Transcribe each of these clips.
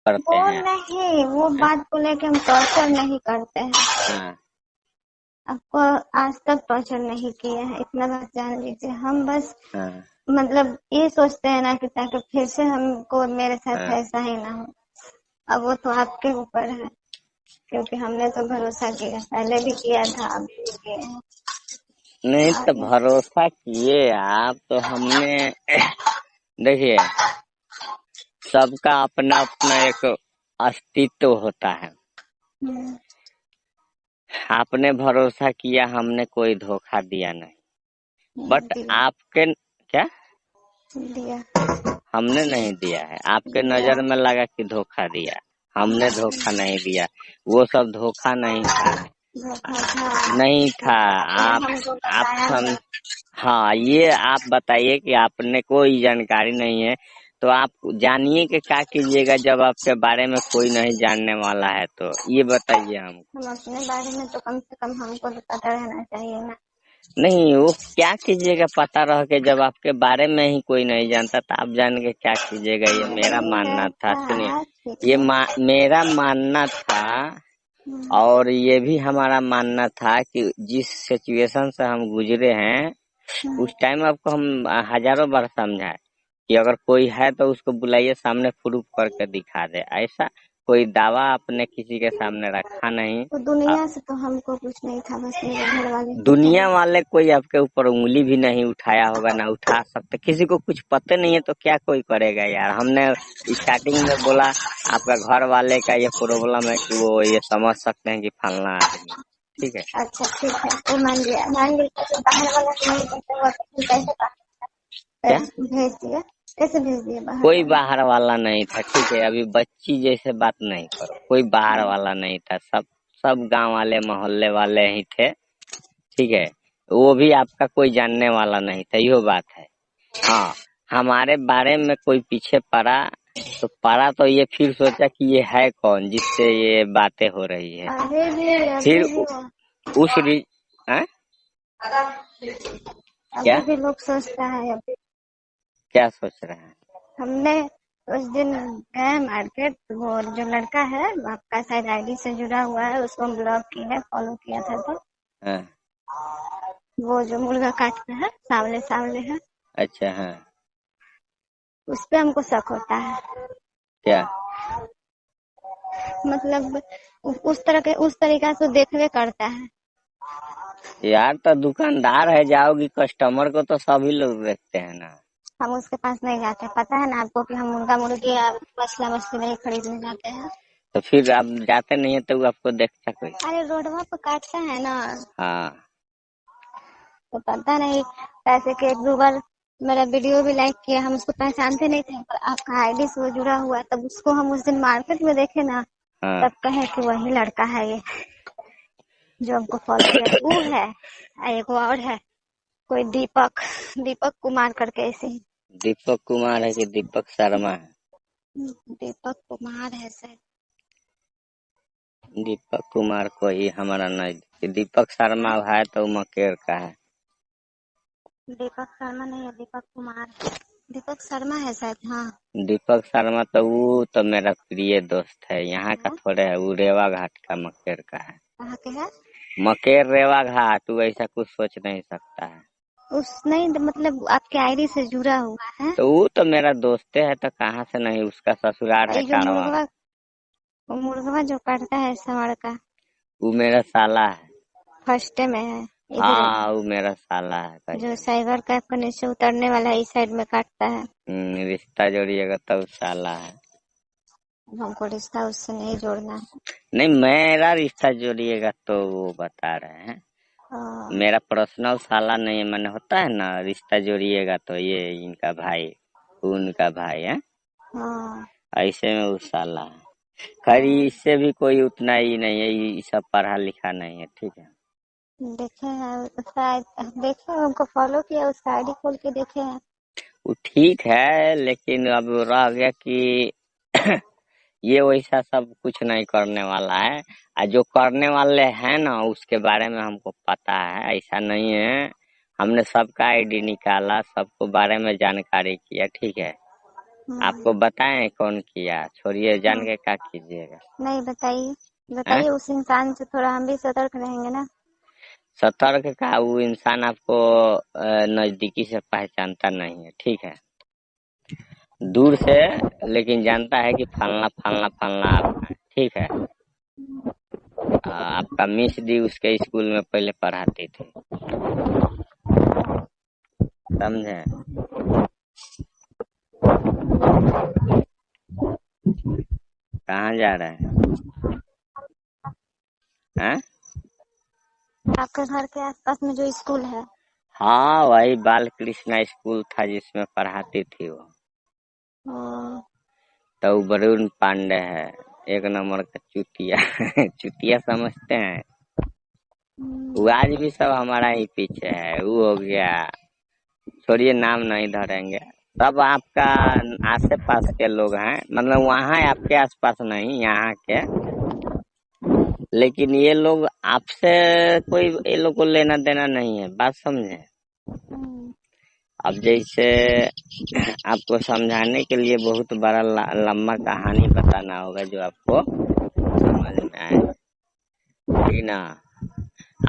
करते वो हैं। नहीं, वो बात को लेके हम टॉर्चर नहीं करते हैं। हाँ आपको आज तक टॉर्चर नहीं किए हैं, इतना बस जान लीजिए। हम बस हाँ मतलब ये सोचते हैं ना कि ताकि फिर से हमको मेरे साथ हाँ। ऐसा ही ना हो। अब वो तो आपके ऊपर है, क्योंकि हमने तो भरोसा किया, पहले भी किया था, अब भी किए हैं। नहीं तो आगे भरोसा किए आप, तो हमने देखिए सबका अपना अपना एक अस्तित्व होता है। हम्म, आपने भरोसा किया, हमने कोई धोखा दिया नहीं। बट दिया आपके क्या, दिया हमने नहीं दिया है, आपके दिया नजर में लगा कि धोखा दिया। हमने धोखा नहीं दिया, वो सब धोखा नहीं था। धोखा था। नहीं था। आप आपने हमको आप बताया सम था। हाँ, ये आप बताइए कि आपने कोई जानकारी नहीं है, तो आप जानिए कि क्या कीजिएगा जब आपके बारे में कोई नहीं जानने वाला है, तो ये बताइए हमको। हम अपने बारे में तो कम से कम हमको तो पता रहना चाहिए ना। नहीं, वो क्या कीजिएगा पता रह के, जब आपके बारे में ही कोई नहीं जानता तो आप जान के क्या कीजिएगा, ये मेरा नहीं मानना था। ऐसा सुनिए, है, ठीक ये है। मेरा मानना था। हम्म, और ये भी हमारा मानना था कि जिस सिचुएशन से हम गुजरे हैं, हम्म। उस टाइम आपको हम हजारों बार समझाए कि अगर कोई है तो उसको बुलाइए, सामने प्रूफ करके दिखा दे। ऐसा कोई दावा आपने किसी के सामने रखा नहीं। तो दुनिया से तो हमको कुछ नहीं था, बस मेरे घर वाले ही थे। दुनिया वाले कोई आपके ऊपर उंगली भी नहीं उठाया होगा, ना उठा सकते। किसी को कुछ पता नहीं है तो क्या कोई करेगा यार। हमने स्टार्टिंग में बोला आपका घर वाले का ये प्रॉब्लम है कि वो ये समझ सकते हैं कि फलना आदमी, ठीक है। अच्छा ठीक है, तो मान लिया तो बाहर वाला को नहीं पता हुआ तो फिर कैसे क्या, भेज दिया, कैसे भेज दिया बाहर कोई वाला। बाहर वाला नहीं था, ठीक है। अभी बच्ची जैसे बात नहीं करो, कोई बाहर वाला नहीं था। सब सब गांव वाले मोहल्ले वाले ही थे, ठीक है। वो भी आपका कोई जानने वाला नहीं था, यो बात है। हाँ, हमारे बारे में कोई पीछे पड़ा तो ये फिर सोचा कि ये है कौन जिससे ये बातें हो रही है। अभी भी फिर अभी भी उस हाँ? अभी क्या भी लोग सोचता है। अभी क्या सोच रहे हैं? हमने उस दिन गए मार्केट, वो जो लड़का है आपका शायद आईडी से जुड़ा हुआ है, उसको हम ब्लॉक किया है, फॉलो किया था। तो हाँ, वो जो मुर्गा काटता है, सामने सामने है, अच्छा, हाँ। उस पे हमको शक होता है। क्या? मतलब उस तरीका से देखवे करता है। यार तो दुकानदार है, जाओगी कस्टमर को तो सभी लोग देखते हैं ना। हम उसके पास नहीं जाते, पता है ना आपको कि हम मुर्गा मुर्गी या मछला मछली नहीं खरीदने जाते हैं। तो फिर आप जाते नहीं है तो वो आपको देखता कोई? अरे रोडवा पे काटता है ना, हाँ। तो पता नहीं। पैसे के एक दो बार मेरा वीडियो भी लाइक किया, हम उसको पहचानते नहीं थे, पर आपका आईडी से वो जुड़ा हुआ है, तब उसको हम उस दिन मार्केट में देखे ना, हाँ। तब कहे कि वही लड़का है ये जो हमको फॉलो किया था। वो है, एक और है, कोई दीपक दीपक कुमार करके ऐसे ही। दीपक कुमार है कि दीपक शर्मा है? दीपक कुमार है शायद। दीपक कुमार को ही हमारा नहीं, दीपक शर्मा है तो मकेर का है। दीपक शर्मा नहीं है, दीपक कुमार, दीपक शर्मा है शायद। हाँ दीपक शर्मा तो वो तो मेरा प्रिय दोस्त है, यहाँ का है। थोड़े है, वो रेवा घाट का मकेर का है। कहाँ के है? मकेर रेवा घाट, वो ऐसा कुछ सोच नहीं सकता है। उस नहीं मतलब आपके आईडी से जुड़ा हुआ है। तो वो तो मेरा दोस्त है, तो कहाँ से नहीं, उसका ससुराल है ये जो काड़वा में। मुर्गवा जो काटता है समर का, वो मेरा साला है। फर्स्ट में है इधर, हाँ, वो मेरा साला है जो कसम। साइबर कैफ के नीचे उतरने वाला है, इस साइड में काटता है। रिश्ता जोड़िएगा तब साला है। हमको रिश्ता उससे नहीं जोड़ना है। नहीं, मेरा रिश्ता जोड़िएगा तो वो बता रहे हैं। हाँ मेरा पर्सनल साला नहीं है, मैंने होता है ना, रिश्ता जोड़िएगा तो ये इनका भाई, उनका भाई है, हाँ ऐसे में वो साला है। खैर इससे भी कोई उतना ही नहीं है, ये सब पढ़ा लिखा नहीं है, ठीक है। देखे हैं शायद, देखे हैं, उनको फॉलो किया, उसका आईडी खोल के देखे हैं। वो ठीक है, लेकिन अब रह गया कि ये वैसा सब कुछ नहीं करने वाला है। और जो करने वाले हैं ना, उसके बारे में हमको पता है, ऐसा नहीं है। हमने सबका आईडी निकाला, सबको बारे में जानकारी किया, ठीक है। आपको बताएं कौन किया? छोड़िए, जान हाँ, के क्या कीजिएगा। नहीं बताइए, हैं? बताइए उस इंसान से थोड़ा हम भी सतर्क रहेंगे ना। सतर्क का वो इंसान आपको नजदीकी से पहचानता नहीं है, ठीक है, दूर से लेकिन जानता है कि फलना फलना फलना आप हैं, ठीक है। आपका मिस दी उसके स्कूल में पहले पढ़ाती थी, समझे? कहाँ जा रहे हैं? आपके घर के आसपास में जो स्कूल है। हाँ, वही बाल कृष्णा स्कूल था जिसमें पढ़ाती थी वो। हाँ, तो वरुण पांडे है, एक नंबर का चुतिया। चुतिया समझते हैं? वो आज भी सब हमारा ही पीछे है। वो हो गया, छोड़िए, नाम नहीं धरेंगे। सब आपका आसे पास के लोग हैं, मतलब वहाँ आपके आसपास नहीं, यहाँ के। लेकिन ये लोग आपसे कोई, ये लोग को लेना देना नहीं है, बात समझे? अब जैसे आपको समझाने के लिए बहुत बड़ा लंबा कहानी बताना होगा जो आपको समझ में आए, ठीक ना?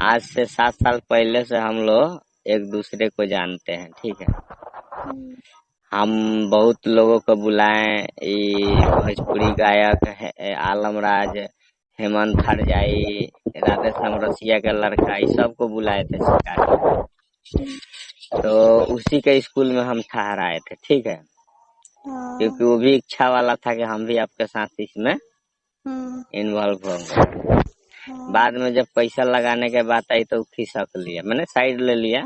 आज से 7 साल पहले से हम लोग एक दूसरे को जानते हैं, ठीक है। हम बहुत लोगों को बुलाए, ये भोजपुरी गायक है आलमराज, हेमंत हरजाई, राधे श्याम रसिया का लड़का, ये सबको बुलाए थे शिकागो। तो उसी के स्कूल में हम ठहराए थे, ठीक है, क्योंकि वो भी इच्छा वाला था कि हम भी आपके साथ इसमें इन्वॉल्व होंगे। बाद में जब पैसा लगाने के बात आई तो खिसक लिया, मैंने साइड ले लिया।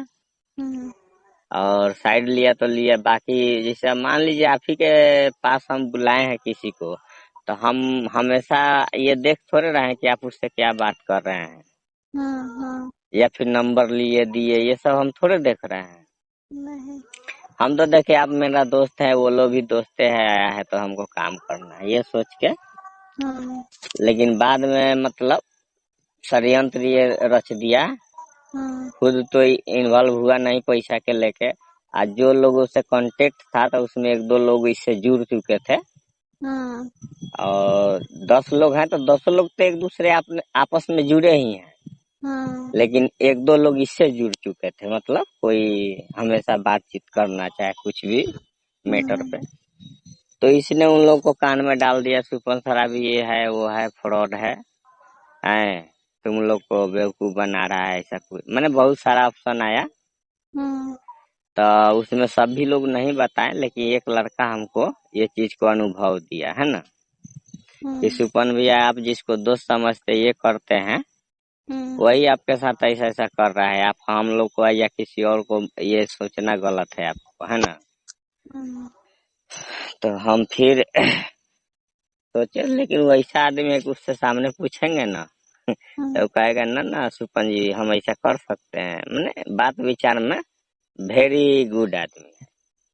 और साइड लिया तो लिया, बाकी जैसे मान लीजिए आप ही के पास हम बुलाए हैं किसी को, तो हम हमेशा ये देख थोड़े रहे हैं कि आप उससे क्या बात कर रहे हैं, या फिर नंबर लिए दिए, ये सब हम थोड़े देख रहे हैं। नहीं। हम तो देखे आप मेरा दोस्त है, वो लोग भी दोस्ते है, आया है तो हमको काम करना है, ये सोच के। लेकिन बाद में मतलब षड्यंत्र ये रच दिया, खुद तो इन्वॉल्व हुआ नहीं पैसा के लेके। आज जो लोगों से कांटेक्ट था तो उसमें 1-2 लोग इससे जुड़ चुके थे, और 10 लोग हैं तो 10 लोग तो एक दूसरे आपस में जुड़े ही हैं। लेकिन 1-2 लोग इससे जुड़ चुके थे, मतलब कोई हमेशा बातचीत करना चाहे कुछ भी मैटर पे, तो इसने उन लोग को कान में डाल दिया, सुपन शराबी ये है, वो है, फ्रॉड है, तुम लोग को बेवकूफ बना रहा है, ऐसा कुछ, मैंने बहुत सारा ऑप्शन आया। तो उसमें सभी लोग नहीं बताए, लेकिन एक लड़का हमको ये चीज को अनुभव दिया है ना, कि सुपन भैया आप जिसको दोस्त समझते ये करते हैं, वही आपके साथ ऐसा ऐसा कर रहा है। आप हम लोग को या किसी और को ये सोचना गलत है आपको, है ना। तो हम फिर सोचे, लेकिन वैसा आदमी है कि उससे सामने पूछेंगे ना तो कहेगा ना ना सुपन जी हम ऐसा कर सकते हैं, मैंने बात विचार में वेरी गुड आदमी है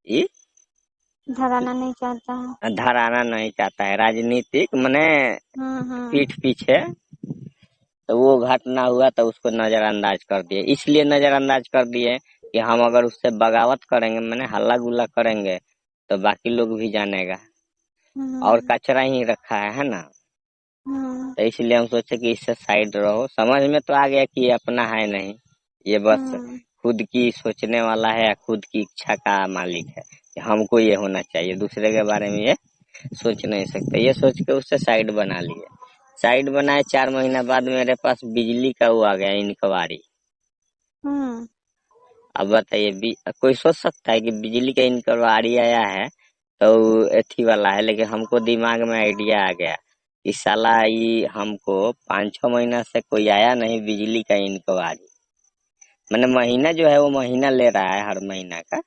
ये, धराना नहीं चाहता है। धराना नहीं चाहता है, राजनीतिक मैंने पीठ पीछे। तो वो घटना हुआ तो उसको नजरअंदाज कर दिए, इसलिए नजरअंदाज कर दिए कि हम अगर उससे बगावत करेंगे, मैंने हल्ला गुल्ला करेंगे, तो बाकी लोग भी जानेगा और कचरा ही रखा है ना। तो इसलिए हम सोचे कि इससे साइड रहो। समझ में तो आ गया कि ये अपना है नहीं, ये बस खुद की सोचने वाला है, खुद की इच्छा का मालिक है कि हमको ये होना चाहिए, दूसरे के बारे में ये सोच नहीं सकते। ये सोच के उससे साइड बना लिए। साइड बनाए 4 महीना बाद मेरे पास बिजली का वो आ गया, इंक्वायरी। अब बताइए, कोई सोच सकता है कि बिजली का इंक्वायरी आया है तो एथी वाला है, लेकिन हमको दिमाग में आइडिया आ गया कि साला ये हमको 5-6 महीना से कोई आया नहीं बिजली का इंक्वायरी, मैंने महीना जो है वो महीना ले रहा है हर महीना का,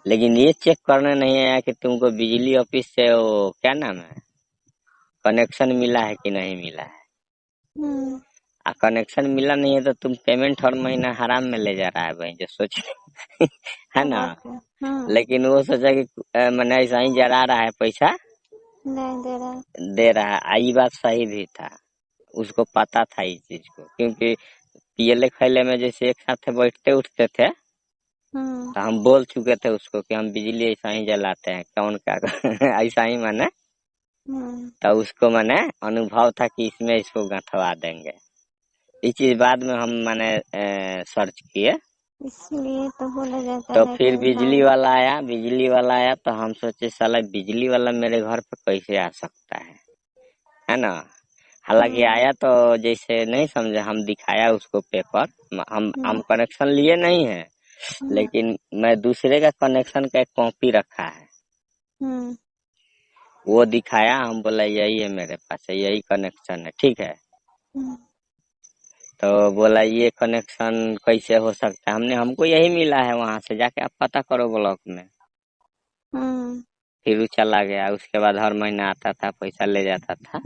लेकिन ये चेक करने नहीं आया कि तुमको बिजली ऑफिस से वो क्या नाम है कनेक्शन मिला है कि नहीं मिला है। कनेक्शन मिला नहीं है तो तुम पेमेंट हर महीना हराम में ले जा रहा है भाई, जो सोच है ना। लेकिन वो सोचा कि मैंने ऐसा ही जरा रहा है, पैसा नहीं दे रहा है। आई बात सही भी था, उसको पता था इस चीज को, क्योंकि पीएलए खैले में जैसे एक साथ बैठते उठते थे, हम्म। तो हम बोल चुके थे उसको कि हम बिजली ऐसा ही जलाते हैं, कौन क्या ऐसा ही माने। हम्म। तो उसको माने अनुभव था कि इसमें इसको गंथवा देंगे। इस चीज बाद में हम माने सर्च किए। इसलिए तो बोला जाता तो है फिर कि हाँ। बिजली वाला आया तो हम सोचे साला बिजली वाला मेरे घर पे कैसे आ सकता है ना। हालांकि हम्म। आया तो जैसे नहीं समझे, हम दिखाया उसको पेपर। हम हम्म। कनेक्शन लिए नहीं है, हम्म। लेकिन मैं दूसरे का कनेक्शन का एक कॉपी रखा है, हम्म। वो दिखाया। हम बोला यही है मेरे पास, है यही कनेक्शन है, ठीक है। हम्म। तो बोला ये कनेक्शन कैसे हो सकता है, हमको यही मिला है, वहां से जाके आप पता करो ब्लॉक में। हम्म। फिर वो चला गया। उसके बाद हर महीना आता था, पैसा ले जाता था,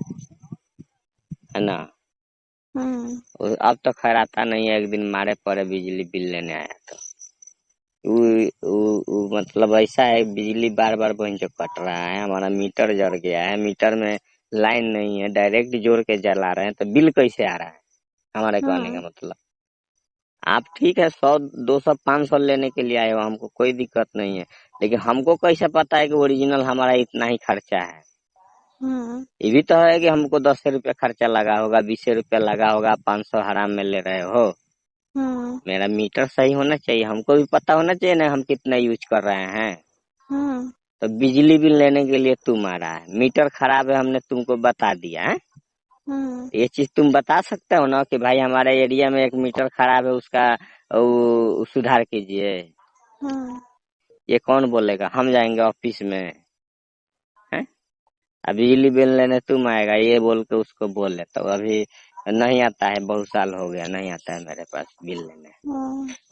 है ना। हम्म। अब तो खैर आता नहीं है। एक दिन मारे पड़े बिजली बिल लेने आया तो मतलब ऐसा है, बिजली बार बार बहन जो कट रहा है, हमारा मीटर जल गया है, मीटर में लाइन नहीं है, डायरेक्ट जोड़ के जला रहे हैं, तो बिल कैसे आ रहा है। हमारे कहने हम्म। का मतलब, आप ठीक है 100 200 500 लेने के लिए आए हो, हमको कोई दिक्कत नहीं है, लेकिन हमको कैसे पता है कि ओरिजिनल हमारा इतना ही खर्चा है। हम्म। ये भी तो है कि हमको 10 रुपया खर्चा लगा होगा, 20 रुपया लगा होगा, 500 हराम में ले रहे हो। हम्म। मेरा मीटर सही होना चाहिए, हमको भी पता होना चाहिए ना हम कितना यूज कर रहे हैं। हम्म। तो बिजली बिल लेने के लिए तुम आ रहा है, मीटर खराब है हमने तुमको बता दिया है। हम्म। ये चीज तुम बता सकते हो ना कि भाई हमारे एरिया में एक मीटर खराब है, उसका सुधार कीजिए। हम्म। ये कौन बोलेगा, हम जाएंगे ऑफिस में है। अब बिजली बिल लेने तुम आएगा ये बोल के उसको बोले, तो अभी नहीं आता है, बहुत साल हो गया नहीं आता है मेरे पास बिल लेने।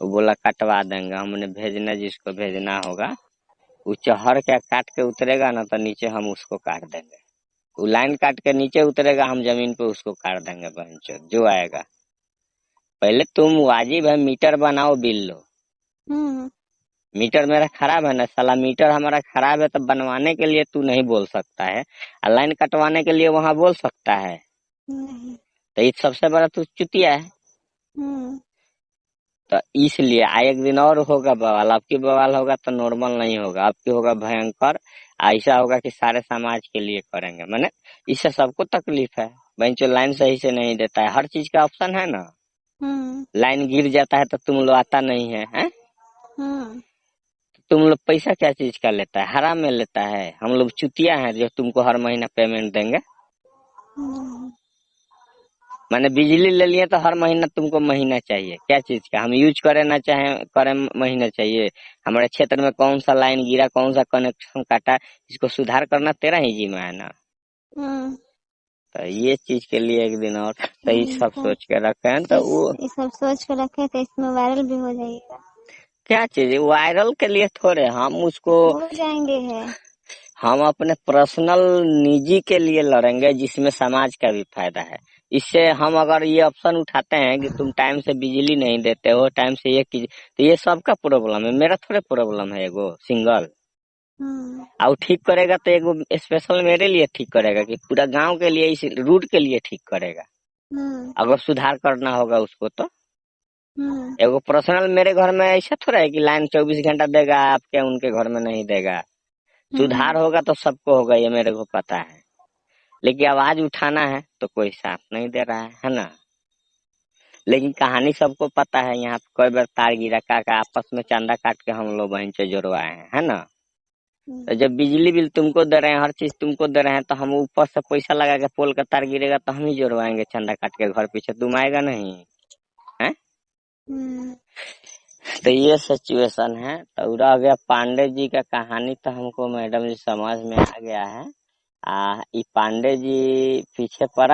वो बोला कटवा देंगे, हमने भेजना जिसको भेजना होगा, वो चढ़ के काट के उतरेगा ना, तो नीचे हम उसको काट देंगे। वो लाइन काट के नीचे उतरेगा, हम जमीन पे उसको काट देंगे बहनचोद जो आएगा। पहले तुम वाजिब है मीटर बनाओ बिल लो। हम्म। मीटर मेरा खराब है ना साला, मीटर हमारा खराब है तो बनवाने के लिए तू नहीं बोल सकता है, और लाइन कटवाने के लिए वहां बोल सकता है। नहीं। तो ये सबसे बड़ा तू चुतिया है। हम्म। तो इसलिए एक दिन और होगा बवाल, आपकी बवाल होगा तो नॉर्मल नहीं होगा, आपकी होगा भयंकर। ऐसा होगा कि सारे समाज के लिए करेंगे, मैंने इससे सबको तकलीफ है। बेंचो लाइन सही से नहीं देता है, हर चीज का ऑप्शन है ना। हम्म। लाइन गिर जाता है तो तुम लोग आता नहीं है? हम्म। तुम लोग पैसा क्या चीज का लेता है, हराम में लेता है। हम लोग चुतिया हैं जो तुमको हर महीना पेमेंट देंगे। हम्म। मैंने बिजली ले लिए तो हर महीना तुमको महीना चाहिए, क्या चीज का, हम यूज करें ना चाहे करें महीना चाहिए। हमारे क्षेत्र में कौन सा लाइन गिरा, कौन सा कनेक्शन काटा, इसको सुधार करना तेरा ही जिम्मा है ना। हम्म। तो ये चीज के लिए एक दिन और सही सब तो सोच के रखे हैं, तो वो ये सब सोच के रखे थे, इसमें वायरल भी हो जाएगा। क्या चीज है, वायरल के लिए थोड़े हम उसको, हो जाएंगे है। हम अपने पर्सनल निजी के लिए लड़ेंगे जिसमें समाज का भी फायदा है। इससे हम अगर ये ऑप्शन उठाते हैं कि तुम टाइम से बिजली नहीं देते हो, टाइम से ये कीजिए, तो ये सबका प्रॉब्लम है, मेरा थोड़े प्रॉब्लम है एगो सिंगल। हम्म। और ठीक करेगा तो एगो स्पेशल मेरे लिए ठीक करेगा कि पूरा गांव के लिए, इस रूट के लिए ठीक करेगा। हम्म। अगर सुधार करना होगा उसको तो हम्म। एगो पर्सनल मेरे घर में ऐसा थोड़ा है कि लाइन 24 घंटा देगा, आपके उनके घर में नहीं देगा। सुधार हम्म। होगा तो सबको होगा, ये मेरे को पता है। लेकिन आवाज उठाना है तो कोई साथ नहीं दे रहा है ना। लेकिन कहानी सबको पता है, यहाँ पे कई बार तार गिरा का आपस में चंदा काट के हम लोग वहीं से जुड़वाए हैं, है ना। तो जब बिजली बिल तुमको दे रहे हैं, हर चीज तुमको दे रहे हैं, तो हम ऊपर से पैसा लगा के पोल का तार गिरेगा तो हम ही जुड़वाएंगे चंदा काट के घर पीछे, तुम आएगा नहीं है। हम्म। तो ये सिचुएशन है। तो रह गया पांडे जी का कहानी, तो हमको मैडम जी समझ में आ गया है। ये पांडे जी पीछे पड़ा